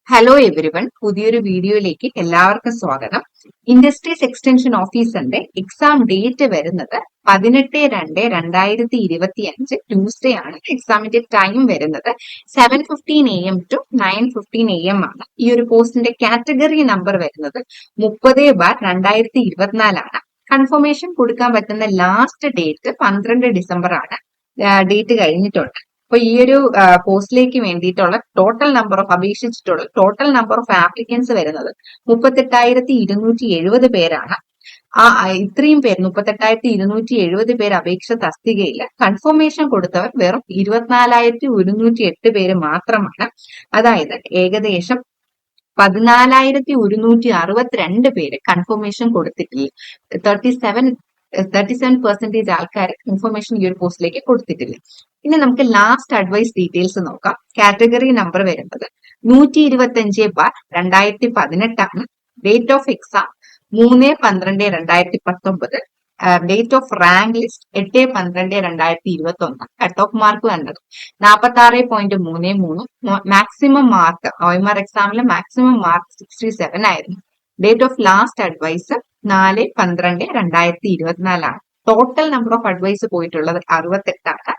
Hello everyone, പുതിയൊരു വീഡിയോയിലേക്ക് എല്ലാവർക്കും സ്വാഗതം. ഇൻഡസ്ട്രീസ് എക്സ്റ്റൻഷൻ ഓഫീസറിന്റെ എക്സാം ഡേറ്റ് വരുന്നത് 18/2/2025 ട്യൂസ്ഡേ ആണ്. എക്സാമിന്റെ ടൈം വരുന്നത് 7:15 AM to 9:15 AM ആണ്. ഈ ഒരു പോസ്റ്റിന്റെ കാറ്റഗറി നമ്പർ വരുന്നത് 30/2024 ആണ്. കൺഫർമേഷൻ കൊടുക്കാൻ പറ്റുന്ന ലാസ്റ്റ് ഡേറ്റ് 12 ഡിസംബർ ആണ്. ഡേറ്റ് കഴിഞ്ഞിട്ടുണ്ട്. അപ്പൊ ഈ ഒരു പോസ്റ്റിലേക്ക് വേണ്ടിയിട്ടുള്ള ടോട്ടൽ നമ്പർ ഓഫ് അപേക്ഷിച്ചിട്ടുള്ള ടോട്ടൽ നമ്പർ ഓഫ് ആപ്ലിക്കൻസ് വരുന്നത് 38,270 പേരാണ്. ഇത്രയും പേര് 38,270 പേര് അപേക്ഷ തസ്തികയിൽ കൺഫർമേഷൻ കൊടുത്തവർ വെറും 24,108 പേര് മാത്രമാണ്. അതായത് ഏകദേശം 14,162 പേര് കൺഫർമേഷൻ കൊടുത്തിട്ടില്ല. 37% ആൾക്കാർ ഇൻഫർമേഷൻ ഈ ഒരു പോസ്റ്റിലേക്ക് കൊടുത്തിട്ടില്ല. ഇനി നമുക്ക് ലാസ്റ്റ് അഡ്വൈസ് ഡീറ്റെയിൽസ് നോക്കാം. കാറ്റഗറി നമ്പർ വരുന്നത് 125/2018 ആണ്. Date of exam 3/12/2019. Date of rank list 8/12/2021. Cut off mark വന്നത് 46.33. മാക്സിമം മാർക്ക് OMR എക്സാമിലെ മാക്സിമം മാർക്ക് 67 ആയിരുന്നു. ഡേറ്റ് ഓഫ് ലാസ്റ്റ് അഡ്വൈസ് 4/12/2024 ആണ്. ടോട്ടൽ നമ്പർ ഓഫ് അഡ്വൈസ് പോയിട്ടുള്ളത് 68 ആണ്.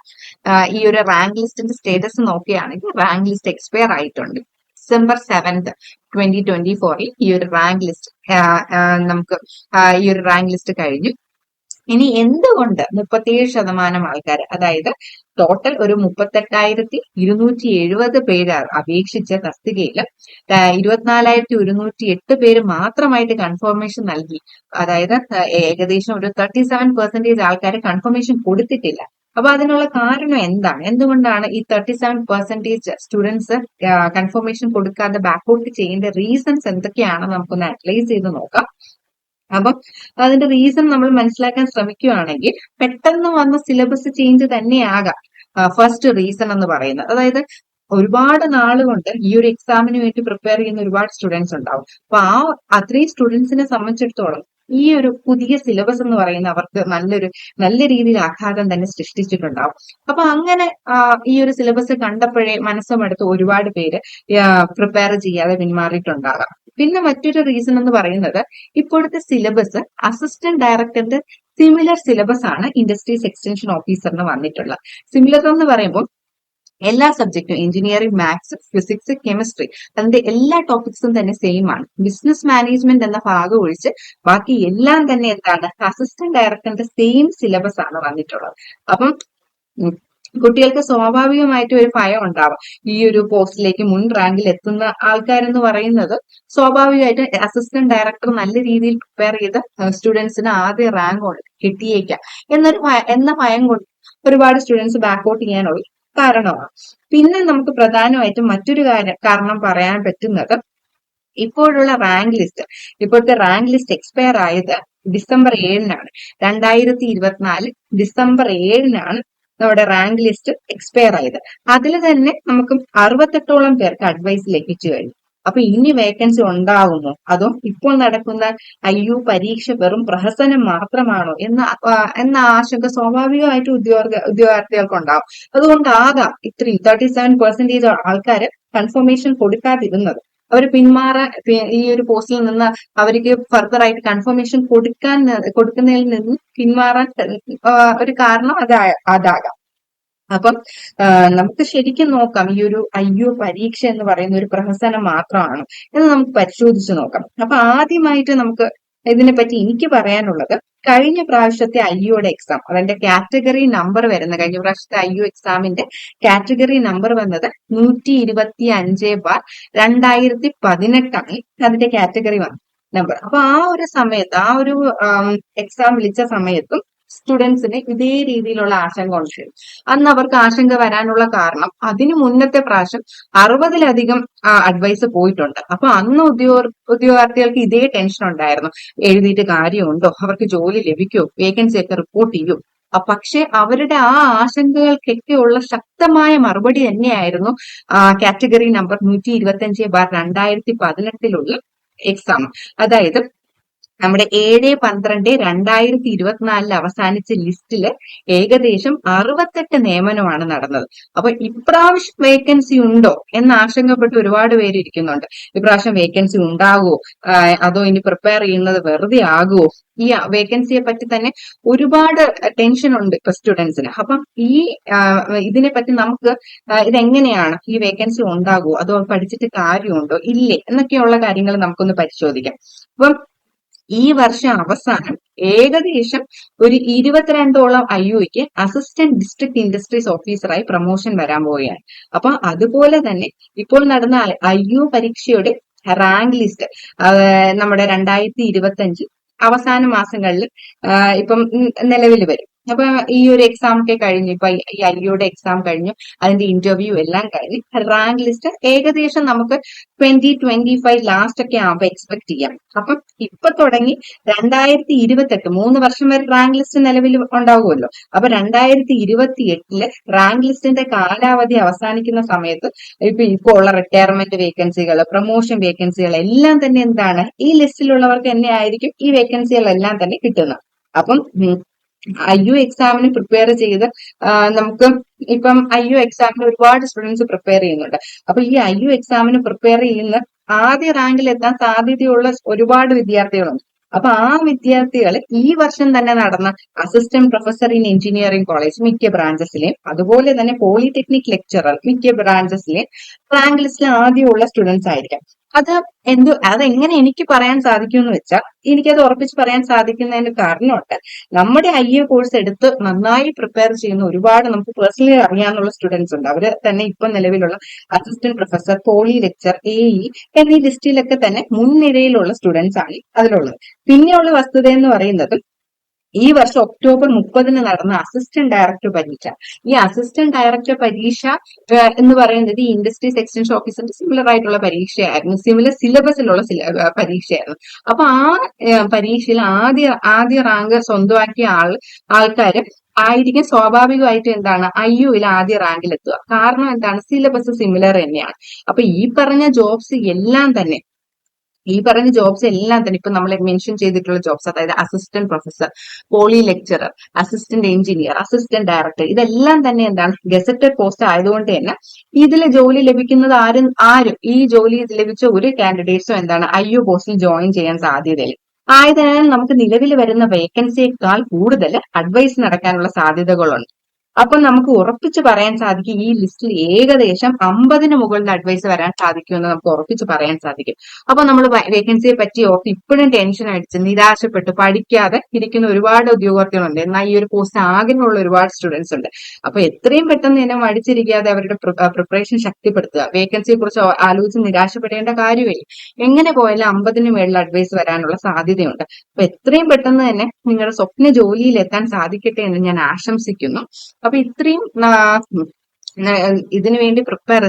ഈ ഒരു റാങ്ക് ലിസ്റ്റിന്റെ സ്റ്റേറ്റസ് നോക്കുകയാണെങ്കിൽ റാങ്ക് ലിസ്റ്റ് എക്സ്പയർ ആയിട്ടുണ്ട്. December 7th 2024 ഈ ഒരു റാങ്ക് ലിസ്റ്റ് നമുക്ക് ഈ ഒരു റാങ്ക് ലിസ്റ്റ് കഴിഞ്ഞു. ഇനി എന്തുകൊണ്ട് 37% ആൾക്കാർ, അതായത് ടോട്ടൽ ഒരു 38,270 പേര് അപേക്ഷിച്ച തസ്തികയിൽ 24,108 പേര് മാത്രമായിട്ട് കൺഫർമേഷൻ നൽകി. അതായത് ഏകദേശം ഒരു 37% ആൾക്കാർ കൺഫർമേഷൻ കൊടുത്തിട്ടില്ല. അപ്പൊ അതിനുള്ള കാരണം എന്താണ്? എന്തുകൊണ്ടാണ് ഈ 37% സ്റ്റുഡൻസ് കൺഫർമേഷൻ കൊടുക്കാതെ ബാക്കൗട്ട് ചെയ്യേണ്ട റീസൺസ് എന്തൊക്കെയാണെന്ന് നമുക്കൊന്ന് അനലൈസ് ചെയ്ത് നോക്കാം. അപ്പം അതിന്റെ റീസൺ നമ്മൾ മനസ്സിലാക്കാൻ ശ്രമിക്കുകയാണെങ്കിൽ പെട്ടെന്ന് വന്ന സിലബസ് ചേഞ്ച് തന്നെയാകാം ഫസ്റ്റ് റീസൺ എന്ന് പറയുന്നത്. അതായത് ഒരുപാട് നാളുകൊണ്ട് ഈ ഒരു എക്സാമിന് വേണ്ടി പ്രിപ്പയർ ചെയ്യുന്ന ഒരുപാട് സ്റ്റുഡൻസ് ഉണ്ടാവും. അപ്പൊ അത്രയും സ്റ്റുഡൻസിനെ സംബന്ധിച്ചിടത്തോളം ഈ ഒരു പുതിയ സിലബസ് എന്ന് പറയുന്ന അവർക്ക് നല്ല രീതിയിൽ ആഘാതം തന്നെ സൃഷ്ടിച്ചിട്ടുണ്ടാവും. അപ്പൊ അങ്ങനെ ഈ ഒരു സിലബസ് കണ്ടപ്പോഴേ മനസ്സുമെടുത്ത് ഒരുപാട് പേര് പ്രിപ്പയർ ചെയ്യാതെ പിന്മാറിയിട്ടുണ്ടാകാം. പിന്നെ മറ്റൊരു റീസൺ എന്ന് പറയുന്നത് ഇപ്പോഴത്തെ സിലബസ് അസിസ്റ്റന്റ് ഡയറക്ടറിന്റെ സിമിലർ സിലബസ് ആണ് ഇൻഡസ്ട്രീസ് എക്സ്റ്റൻഷൻ ഓഫീസറിന് വന്നിട്ടുള്ളത്. സിമിലർ എന്ന് പറയുമ്പോൾ എല്ലാ സബ്ജക്റ്റും എഞ്ചിനീയറിംഗ്, മാത്സ്, ഫിസിക്സ്, കെമിസ്ട്രി അതിന്റെ എല്ലാ ടോപ്പിക്സും തന്നെ സെയിം ആണ്. ബിസിനസ് മാനേജ്മെന്റ് എന്ന ഭാഗം ഒഴിച്ച് ബാക്കി എല്ലാം തന്നെ എന്താണ് അസിസ്റ്റന്റ് ഡയറക്ടറിന്റെ സെയിം സിലബസ് ആണ് വന്നിട്ടുള്ളത്. അപ്പം കുട്ടികൾക്ക് സ്വാഭാവികമായിട്ടും ഒരു ഭയം ഉണ്ടാവാം. ഈ ഒരു പോസ്റ്റിലേക്ക് മുൻ റാങ്കിൽ എത്തുന്ന ആൾക്കാരെന്ന് പറയുന്നത് സ്വാഭാവികമായിട്ട് അസിസ്റ്റന്റ് ഡയറക്ടർ നല്ല രീതിയിൽ പ്രിപ്പയർ ചെയ്ത സ്റ്റുഡൻസിന് ആദ്യ റാങ്ക് കിട്ടിയേക്കാം എന്ന ഭയം കൊണ്ട് ഒരുപാട് സ്റ്റുഡൻസ് ബാക്കൗട്ട് ചെയ്യാനുള്ള കാരണമാണ്. പിന്നെ നമുക്ക് പ്രധാനമായിട്ടും മറ്റൊരു കാരണം പറയാൻ പറ്റുന്നത് ഇപ്പോഴുള്ള റാങ്ക് ലിസ്റ്റ്. ഇപ്പോഴത്തെ റാങ്ക് ലിസ്റ്റ് എക്സ്പയർ ആയത് December 7-നാണ്. 2024 December 7-നാണ് നമ്മുടെ റാങ്ക് ലിസ്റ്റ് എക്സ്പയർ ആയത്. അതിൽ തന്നെ നമുക്ക് 68ഓളം പേർക്ക് അഡ്വൈസ് ലഭിച്ചു കഴിഞ്ഞു. അപ്പൊ ഇനി വേക്കൻസി ഉണ്ടാകുമോ, അതോ ഇപ്പോൾ നടക്കുന്ന പരീക്ഷ വെറും പ്രഹസനം മാത്രമാണോ എന്ന ആശങ്ക സ്വാഭാവികമായിട്ട് ഉദ്യോഗാർത്ഥികൾക്കുണ്ടാവും. അതുകൊണ്ടാകാം ഇത്രയും 37% ആൾക്കാര് കൺഫർമേഷൻ കൊടുക്കാതിരുന്നത്. അവർ ഈ ഒരു പോസ്റ്റിൽ നിന്ന് അവർക്ക് ഫർദർ ആയിട്ട് കൺഫർമേഷൻ കൊടുക്കുന്നതിൽ നിന്ന് പിന്മാറാൻ ഒരു കാരണം അതാകാം. അപ്പം നമുക്ക് ശരിക്കും നോക്കാം ഈ ഒരു പരീക്ഷ എന്ന് പറയുന്ന ഒരു പ്രഹസനം മാത്രമാണ് എന്ന് നമുക്ക് പരിശോധിച്ച് നോക്കാം. അപ്പൊ ആദ്യമായിട്ട് നമുക്ക് ഇതിനെപ്പറ്റി എനിക്ക് പറയാനുള്ളത് കഴിഞ്ഞ പ്രാവശ്യത്തെ യുടെ എക്സാം, അതിന്റെ കാറ്റഗറി നമ്പർ കഴിഞ്ഞ പ്രാവശ്യത്തെ എക്സാമിന്റെ കാറ്റഗറി നമ്പർ വന്നത് 125/2018 അതിന്റെ കാറ്റഗറി നമ്പർ. അപ്പൊ ആ ഒരു സമയത്ത് എക്സാം വിളിച്ച സമയത്തും സ്റ്റുഡൻസിന് ഇതേ രീതിയിലുള്ള ആശങ്ക ഉണ്ടായിരുന്നു. അന്ന് അവർക്ക് ആശങ്ക വരാനുള്ള കാരണം അതിനു മുന്നത്തെ പ്രാവശ്യം 60-ലധികം അഡ്വൈസ് പോയിട്ടുണ്ട്. അപ്പൊ അന്ന് ഉദ്യോഗാർത്ഥികൾക്ക് ഇതേ ടെൻഷൻ ഉണ്ടായിരുന്നു. എഴുതിയിട്ട് കാര്യമുണ്ടോ, അവർക്ക് ജോലി ലഭിക്കുമോ, വേക്കൻസി ഒക്കെ റിപ്പോർട്ട് ചെയ്യും. പക്ഷെ അവരുടെ ആ ആശങ്കകൾക്കൊക്കെയുള്ള ശക്തമായ മറുപടി തന്നെയായിരുന്നു കാറ്റഗറി നമ്പർ 125/2018 എക്സാം. അതായത് നമ്മുടെ 7/12/2024 അവസാനിച്ച ലിസ്റ്റില് ഏകദേശം 68 നിയമനമാണ് നടന്നത്. അപ്പൊ ഇപ്രാവശ്യം വേക്കൻസി ഉണ്ടോ എന്ന് ആശങ്കപ്പെട്ട് ഒരുപാട് പേര് ഇരിക്കുന്നുണ്ട്. ഇപ്രാവശ്യം വേക്കൻസി ഉണ്ടാകുമോ, അതോ ഇനി പ്രിപ്പയർ ചെയ്യുന്നത് വെറുതെ ആകുമോ? ഈ വേക്കൻസിയെ പറ്റി തന്നെ ഒരുപാട് ടെൻഷൻ ഉണ്ട് ഇപ്പൊ സ്റ്റുഡൻസിന്. അപ്പം ഈ ഇതിനെ പറ്റി നമുക്ക് ഇതെങ്ങനെയാണ്, ഈ വേക്കൻസി ഉണ്ടാകുമോ, അതോ പഠിച്ചിട്ട് കാര്യമുണ്ടോ ഇല്ലേ എന്നൊക്കെയുള്ള കാര്യങ്ങൾ നമുക്കൊന്ന് പരിശോധിക്കാം. അപ്പം ഈ വർഷം അവസാനം ഏകദേശം ഒരു 22ഓളം IUക്ക് അസിസ്റ്റന്റ് ഡിസ്ട്രിക്ട് ഇൻഡസ്ട്രീസ് ഓഫീസറായി പ്രൊമോഷൻ വരാൻ പോവുകയാണ്. അപ്പൊ അതുപോലെ തന്നെ ഇപ്പോൾ നടന്ന IU പരീക്ഷയുടെ റാങ്ക് ലിസ്റ്റ് നമ്മുടെ 2025 അവസാന മാസങ്ങളിൽ ഇപ്പം നിലവിൽ വരും. അപ്പൊ ഈ ഒരു എക്സാം ഒക്കെ കഴിഞ്ഞു, ഇപ്പൊ ഈ IUയുടെ എക്സാം കഴിഞ്ഞു, അതിന്റെ ഇന്റർവ്യൂ എല്ലാം കഴിഞ്ഞ് റാങ്ക് ലിസ്റ്റ് ഏകദേശം നമുക്ക് 2025 ലാസ്റ്റ് ഒക്കെ ആവുമ്പോ എക്സ്പെക്ട് ചെയ്യാം. അപ്പം ഇപ്പൊ തുടങ്ങി 2028, 3 വർഷം വരെ റാങ്ക് ലിസ്റ്റ് നിലവിൽ ഉണ്ടാവുമല്ലോ. അപ്പൊ 2028 റാങ്ക് ലിസ്റ്റിന്റെ കാലാവധി അവസാനിക്കുന്ന സമയത്ത് ഇപ്പൊ ഉള്ള റിട്ടയർമെന്റ് വേക്കൻസികൾ, പ്രൊമോഷൻ വേക്കൻസികൾ എല്ലാം തന്നെ എന്താണ്, ഈ ലിസ്റ്റിലുള്ളവർക്ക് തന്നെ ആയിരിക്കും ഈ വേക്കൻസികളെല്ലാം തന്നെ കിട്ടുന്നത്. അപ്പം IU എക്സാമിന് പ്രിപ്പയർ ചെയ്ത് നമുക്ക് ഇപ്പം IU എക്സാമിന് ഒരുപാട് സ്റ്റുഡൻസ് പ്രിപ്പയർ ചെയ്യുന്നുണ്ട്. അപ്പൊ ഈ IU എക്സാമിന് പ്രിപ്പയർ ചെയ്യുന്ന ആദ്യ റാങ്കിൽ എത്താൻ സാധ്യതയുള്ള ഒരുപാട് വിദ്യാർത്ഥികളുണ്ട്. അപ്പൊ ആ വിദ്യാർത്ഥികൾ ഈ വർഷം തന്നെ നടന്ന assistant professor in engineering college മിക്ക ബ്രാഞ്ചസിലെയും, അതുപോലെ തന്നെ പോളിടെക്നിക് ലെക്ചറർ മിക്ക ബ്രാഞ്ചസിലെയും റാങ്ക് ലിസ്റ്റിൽ ആദ്യമുള്ള സ്റ്റുഡൻസ് ആയിരിക്കാം. അതെങ്ങനെ എനിക്ക് പറയാൻ സാധിക്കും എന്ന് വെച്ചാൽ, എനിക്കത് ഉറപ്പിച്ച് പറയാൻ സാധിക്കുന്നതിന് കാരണമുണ്ട്. നമ്മുടെ IU കോഴ്സ് എടുത്ത് നന്നായി പ്രിപ്പയർ ചെയ്യുന്ന ഒരുപാട് നമുക്ക് പേഴ്സണലി അറിയാവുന്ന സ്റ്റുഡൻസ് ഉണ്ട്. അവര് തന്നെ ഇപ്പൊ നിലവിലുള്ള assistant professor, poly lecture, AE എന്നീ ലിസ്റ്റിലൊക്കെ തന്നെ മുൻനിരയിലുള്ള സ്റ്റുഡൻസ് ആണ് അതിലുള്ളത്. പിന്നെയുള്ള വസ്തുത എന്ന് പറയുന്നത്, ഈ വർഷം ഒക്ടോബർ 30 നടന്ന അസിസ്റ്റന്റ് ഡയറക്ടർ പരീക്ഷ. ഈ അസിസ്റ്റന്റ് ഡയറക്ടർ പരീക്ഷ എന്ന് പറയുന്നത് ഈ ഇൻഡസ്ട്രീസ് എക്സ്റ്റൻഷൻ ഓഫീസറിന്റെ സിമിലർ ആയിട്ടുള്ള പരീക്ഷയായിരുന്നു, സിമിലർ സിലബസിലുള്ള പരീക്ഷയായിരുന്നു. അപ്പൊ ആ പരീക്ഷയിൽ ആദ്യ റാങ്ക് സ്വന്തമാക്കിയ ആൾക്കാര് ആയിരിക്കും സ്വാഭാവികമായിട്ട് എന്താണ് IUയിൽ ആദ്യ റാങ്കിൽ എത്തുക. കാരണം എന്താണ്, സിലബസ് സിമിലർ തന്നെയാണ്. അപ്പൊ ഈ പറഞ്ഞ ജോബ്സ് എല്ലാം തന്നെ ഇപ്പൊ നമ്മൾ മെൻഷൻ ചെയ്തിട്ടുള്ള ജോബ്സ്, അതായത് assistant professor, poly lecturer, assistant engineer, assistant director, ഇതെല്ലാം തന്നെ എന്താണ് ഗസറ്റഡ് പോസ്റ്റ് ആയതുകൊണ്ട് തന്നെ ഇതിൽ ജോലി ലഭിക്കുന്നത് ആരും ഈ ജോലി ലഭിച്ച ഒരു കാൻഡിഡേറ്റ്സും എന്താണ് IU പോസ്റ്റിൽ ജോയിൻ ചെയ്യാൻ സാധ്യതയില്ല. ആയതിനാൽ നമുക്ക് നിലവിൽ വരുന്ന വേക്കൻസിയേക്കാൾ കൂടുതൽ അഡ്വൈസ് നടക്കാനുള്ള സാധ്യതകളുണ്ട്. അപ്പൊ നമുക്ക് ഉറപ്പിച്ച് പറയാൻ സാധിക്കും, ഈ ലിസ്റ്റിൽ ഏകദേശം 50-ന് മുകളിൽ അഡ്വൈസ് വരാൻ സാധിക്കുമെന്ന് നമുക്ക് ഉറപ്പിച്ച് പറയാൻ സാധിക്കും. അപ്പൊ നമ്മൾ വേക്കൻസിയെ പറ്റി ഓർത്ത് ഇപ്പോഴും ടെൻഷൻ അടിച്ച് നിരാശപ്പെട്ട് പഠിക്കാതെ ഇരിക്കുന്ന ഒരുപാട് ഉദ്യോഗാർത്ഥികളുണ്ട്. എന്നാൽ ഈ ഒരു പോസ്റ്റ് ആഗ്രഹമുള്ള ഒരുപാട് സ്റ്റുഡൻസ് ഉണ്ട്. അപ്പൊ എത്രയും പെട്ടെന്ന് തന്നെ മടിച്ചിരിക്കാതെ അവരുടെ പ്രിപ്പറേഷൻ ശക്തിപ്പെടുത്തുക. വേക്കൻസിയെ കുറിച്ച് ആലോചിച്ച് നിരാശപ്പെടേണ്ട കാര്യമില്ല. എങ്ങനെ പോയാലും 50-ന് മേളിൽ അഡ്വൈസ് വരാനുള്ള സാധ്യതയുണ്ട്. അപ്പൊ എത്രയും പെട്ടെന്ന് തന്നെ നിങ്ങളുടെ സ്വപ്ന ജോലിയിൽ എത്താൻ സാധിക്കട്ടെ എന്ന് ഞാൻ ആശംസിക്കുന്നു. അപ്പൊ ഇത്രയും ഇതിനു വേണ്ടി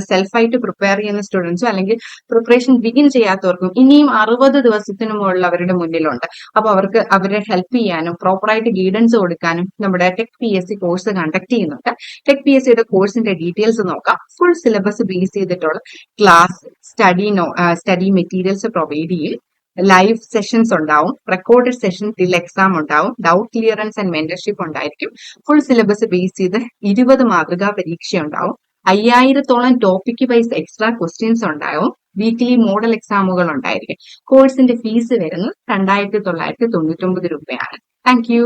സെൽഫായിട്ട് പ്രിപ്പയർ ചെയ്യുന്ന സ്റ്റുഡൻസും അല്ലെങ്കിൽ പ്രിപ്പറേഷൻ ബിഗിൻ ചെയ്യാത്തവർക്കും ഇനിയും 60 ദിവസത്തിന് മുകളിൽ അവരുടെ മുന്നിലുണ്ട്. അപ്പൊ അവർക്ക് അവരെ ഹെൽപ്പ് ചെയ്യാനും പ്രോപ്പറായിട്ട് ഗൈഡൻസ് കൊടുക്കാനും നമ്മുടെ ടെക് PSC കോഴ്സ് കണ്ടക്ട് ചെയ്യുന്നുണ്ട്. ടെക് PSCയുടെ കോഴ്സിന്റെ ഡീറ്റെയിൽസ് നോക്കാം. ഫുൾ സിലബസ് ബേസ് ചെയ്തിട്ടുള്ള ക്ലാസ്, സ്റ്റഡി മെറ്റീരിയൽസ് പ്രൊവൈഡ് ചെയ്യും. ലൈവ് സെഷൻസ് ഉണ്ടാവും, റെക്കോർഡഡ് സെഷൻ ടിൽ എക്സാം ഉണ്ടാവും, ഡൗട്ട് ക്ലിയറൻസ് ആൻഡ് മെന്റർഷിപ്പ് ഉണ്ടായിരിക്കും. ഫുൾ സിലബസ് ബേസ് ചെയ്ത് 20 മാതൃകാ പരീക്ഷ ഉണ്ടാവും. 5000-ഓളം ടോപ്പിക് വൈസ് എക്സ്ട്രാ ക്വസ്റ്റ്യൻസ് ഉണ്ടാവും. വീക്ക്ലി മോഡൽ എക്സാമുകൾ ഉണ്ടായിരിക്കും. കോഴ്സിന്റെ ഫീസ് വരുന്നത് 2999 രൂപയാണ്. Thank you.